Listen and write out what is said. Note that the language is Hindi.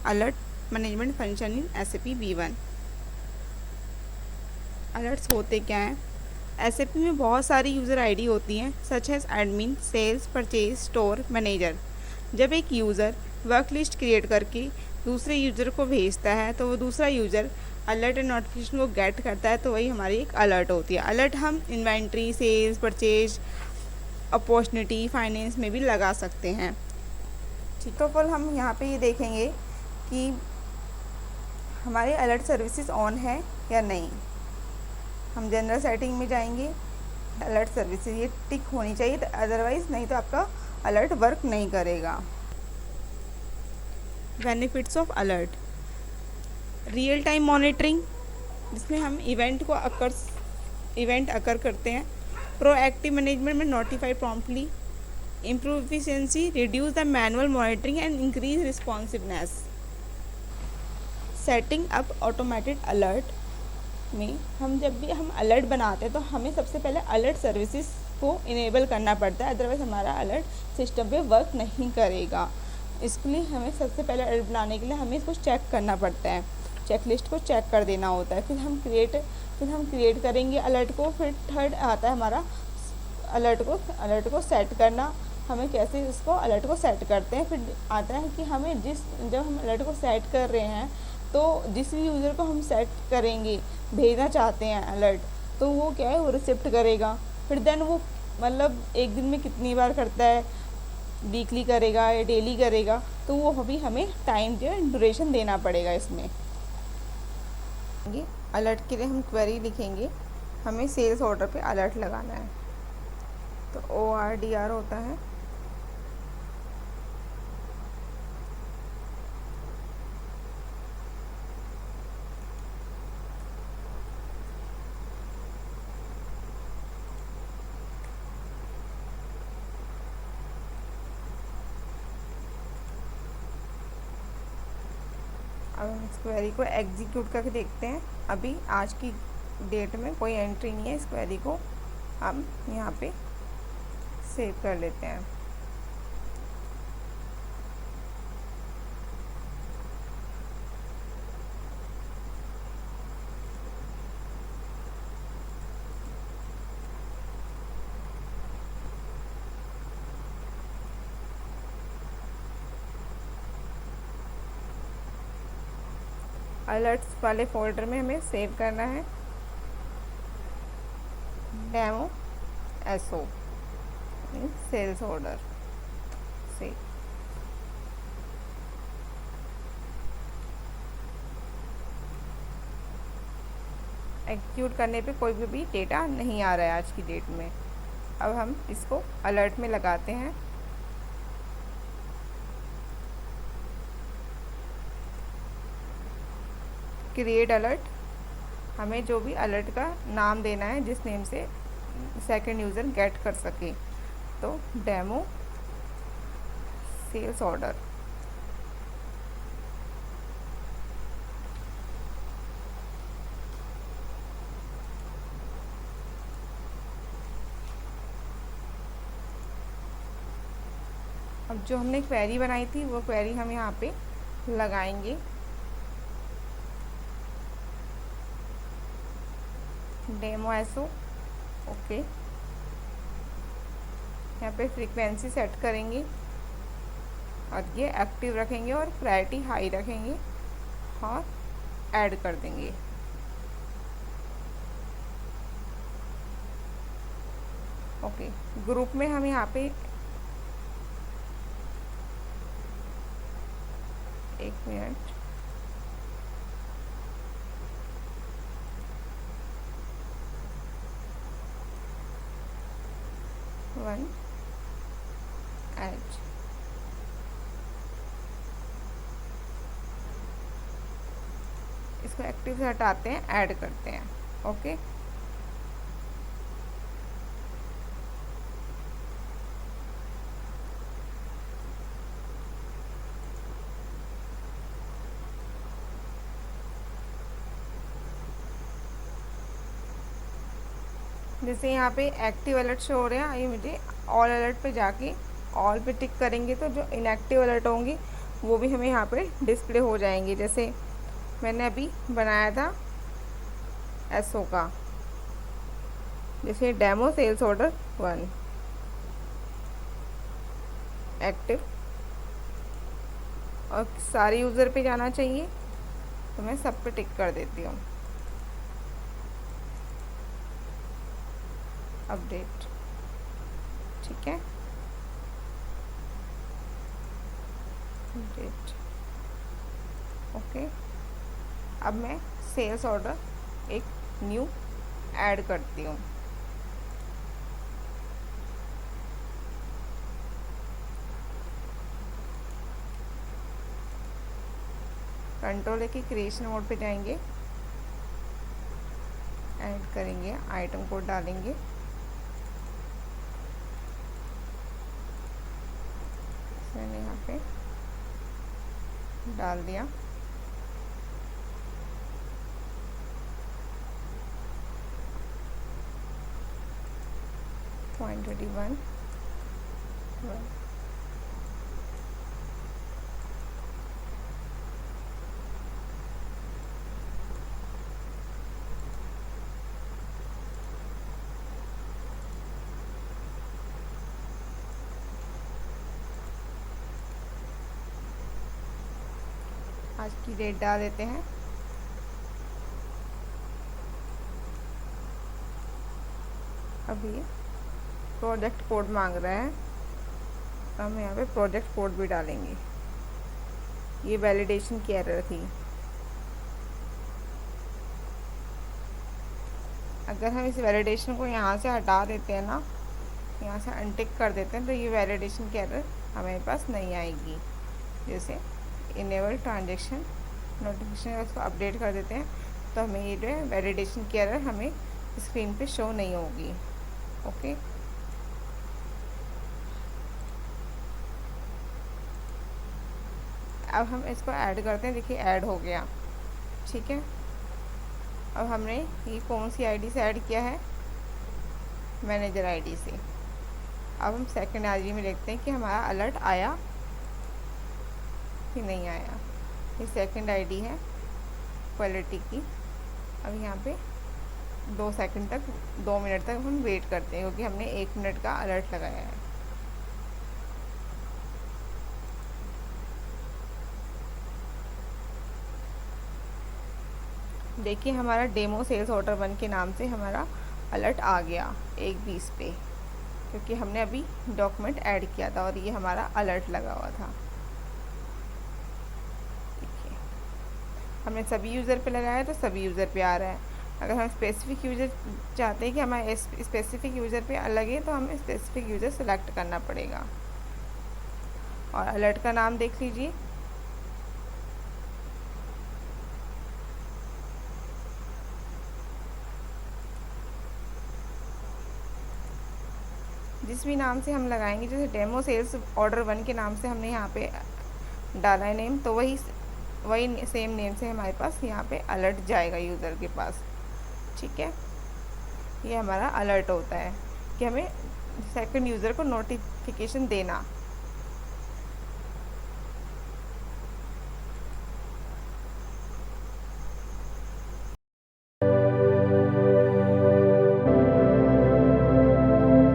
Alert management function in SAP V1। Alerts होते क्या हैं? SAP में बहुत सारी यूज़र आईडी होती हैं, such as admin, sales, purchase, store, manager. जब एक यूज़र वर्क लिस्ट क्रिएट करके दूसरे यूज़र को भेजता है तो वो दूसरा यूज़र अलर्ट एंड नोटिफिकेशन को गेट करता है, तो वही हमारी एक अलर्ट होती है। अलर्ट हम inventory, sales, purchase, opportunity, finance में भी लगा सकते हैं। ठीक, तो फिर हम यहाँ पे ये देखेंगे कि हमारे अलर्ट सर्विसेज ऑन है या नहीं। हम जनरल सेटिंग में जाएंगे, अलर्ट सर्विसेज ये टिक होनी चाहिए, अदरवाइज़ नहीं तो आपका अलर्ट वर्क नहीं करेगा। Benefits of alert: real time monitoring, जिसमें हम इवेंट अकर करते हैं। प्रोएक्टिव मैनेजमेंट में notify promptly. Improve efficiency, reduce the manual monitoring and increase responsiveness. Setting up automated alert में हम जब भी हम अलर्ट बनाते हैं तो हमें सबसे पहले अलर्ट सर्विसेज को इनेबल करना पड़ता है, अदरवाइज़ हमारा अलर्ट सिस्टम पे वर्क नहीं करेगा। इसके लिए हमें सबसे पहले अलर्ट बनाने के लिए हमें इसको चेक करना पड़ता है, चेकलिस्ट को चेक कर देना होता है। फिर हम क्रिएट करेंगे अलर्ट को। फिर थर्ड आता है हमारा अलर्ट को सेट करना। हमें कैसे इसको अलर्ट को सेट करते हैं। फिर आता है कि हमें जब हम अलर्ट को सेट कर रहे हैं तो जिस भी यूज़र को हम सेट करेंगे, भेजना चाहते हैं अलर्ट, तो वो क्या है, वो रिसिप्ट करेगा। फिर देन वो मतलब एक दिन में कितनी बार करता है, वीकली करेगा या डेली करेगा, तो वो भी हमें टाइम जो है ड्यूरेशन देना पड़ेगा इसमें। अलर्ट के लिए हम क्वेरी लिखेंगे, हमें सेल्स ऑर्डर पे अलर्ट लगाना है, तो ORDR होता है। अब हम इस क्वेरी को एग्जीक्यूट करके देखते हैं। अभी आज की डेट में कोई एंट्री नहीं है, इस क्वेरी को हम यहाँ पे सेव कर लेते हैं। अलर्ट्स वाले फोल्डर में हमें सेव करना है डेमो SO सेल्स ऑर्डर से। एग्जीक्यूट करने पे कोई भी डेटा नहीं आ रहा है आज की डेट में। अब हम इसको अलर्ट में लगाते हैं। क्रिएट अलर्ट, हमें जो भी अलर्ट का नाम देना है जिस नेम से सेकंड यूज़र गेट कर सके, तो डेमो सेल्स ऑर्डर। अब जो हमने क्वेरी बनाई थी वो क्वेरी हम यहाँ पे लगाएंगे। Demo SO, okay. यहाँ पे फ्रीक्वेंसी सेट करेंगे और ये एक्टिव रखेंगे और प्रायोरिटी हाई रखेंगे और ऐड कर देंगे। ओके, ग्रुप में हम यहाँ पे एक मिनट, वन ऐड, इसको एक्टिव से हटाते हैं, ऐड करते हैं। ओके, जैसे यहाँ पे एक्टिव अलर्ट शो हो रहे हैं, ये मुझे ऑल अलर्ट पे जाके ऑल पे टिक करेंगे तो जो इनएक्टिव अलर्ट होंगे वो भी हमें यहाँ पे डिस्प्ले हो जाएंगे। जैसे मैंने अभी बनाया था एसओ का, जैसे डेमो सेल्स ऑर्डर 1 एक्टिव, और सारे यूज़र पे जाना चाहिए, तो मैं सब पे टिक कर देती हूँ। अपडेट, ठीक है, अपडेट, ओके। अब मैं सेल्स ऑर्डर एक न्यू ऐड करती हूँ। कंट्रोल की क्रिएशन मोड पे जाएंगे, ऐड करेंगे, आइटम कोड डालेंगे, मैंने यहाँ पे डाल दिया। .21 आज की डेट डाल देते हैं। अभी प्रोजेक्ट कोड मांग रहा है, तो हम यहाँ पे प्रोजेक्ट कोड भी डालेंगे। ये वैलिडेशन की एरर थी। अगर हम इस वैलिडेशन को यहाँ से हटा देते हैं ना, यहाँ से अनटिक कर देते हैं, तो ये वैलिडेशन की एरर हमारे पास नहीं आएगी। जैसे इनेबल ट्रांजेक्शन नोटिफिकेशन, उसको अपडेट कर देते हैं, तो हमें ये जो है वैलिडेशन की एरर हमें स्क्रीन पे शो नहीं होगी। ओके, अब हम इसको ऐड करते हैं। देखिए ऐड हो गया, ठीक है। अब हमने ये कौन सी आईडी से ऐड किया है, मैनेजर आईडी से। अब हम सेकंड आईडी में देखते हैं कि हमारा अलर्ट आया कि नहीं आया। ये सेकंड आईडी है क्वालिटी की। अब यहाँ पे 2 सेकंड तक, 2 मिनट तक हम वेट करते हैं, क्योंकि हमने 1 मिनट का अलर्ट लगाया है। देखिए हमारा डेमो सेल्स ऑर्डर 1 के नाम से हमारा अलर्ट आ गया 1:20 पे, क्योंकि हमने अभी डॉक्यूमेंट ऐड किया था और ये हमारा अलर्ट लगा हुआ था। देखिए हमने सभी यूज़र पे लगाया तो सभी यूज़र पे आ रहा है। अगर हम स्पेसिफिक यूज़र चाहते हैं कि हमारे स्पेसिफिक यूज़र पे अलग है, तो हमें स्पेसिफिक यूज़र सेलेक्ट करना पड़ेगा। और अलर्ट का नाम देख लीजिए, जिस भी नाम से हम लगाएंगे, जैसे डेमो सेल्स ऑर्डर 1 के नाम से हमने यहाँ पे डाला है नेम, तो वही सेम नेम से हमारे पास यहाँ पे अलर्ट जाएगा यूज़र के पास, ठीक है। ये हमारा अलर्ट होता है कि हमें सेकंड यूज़र को नोटिफिकेशन देना।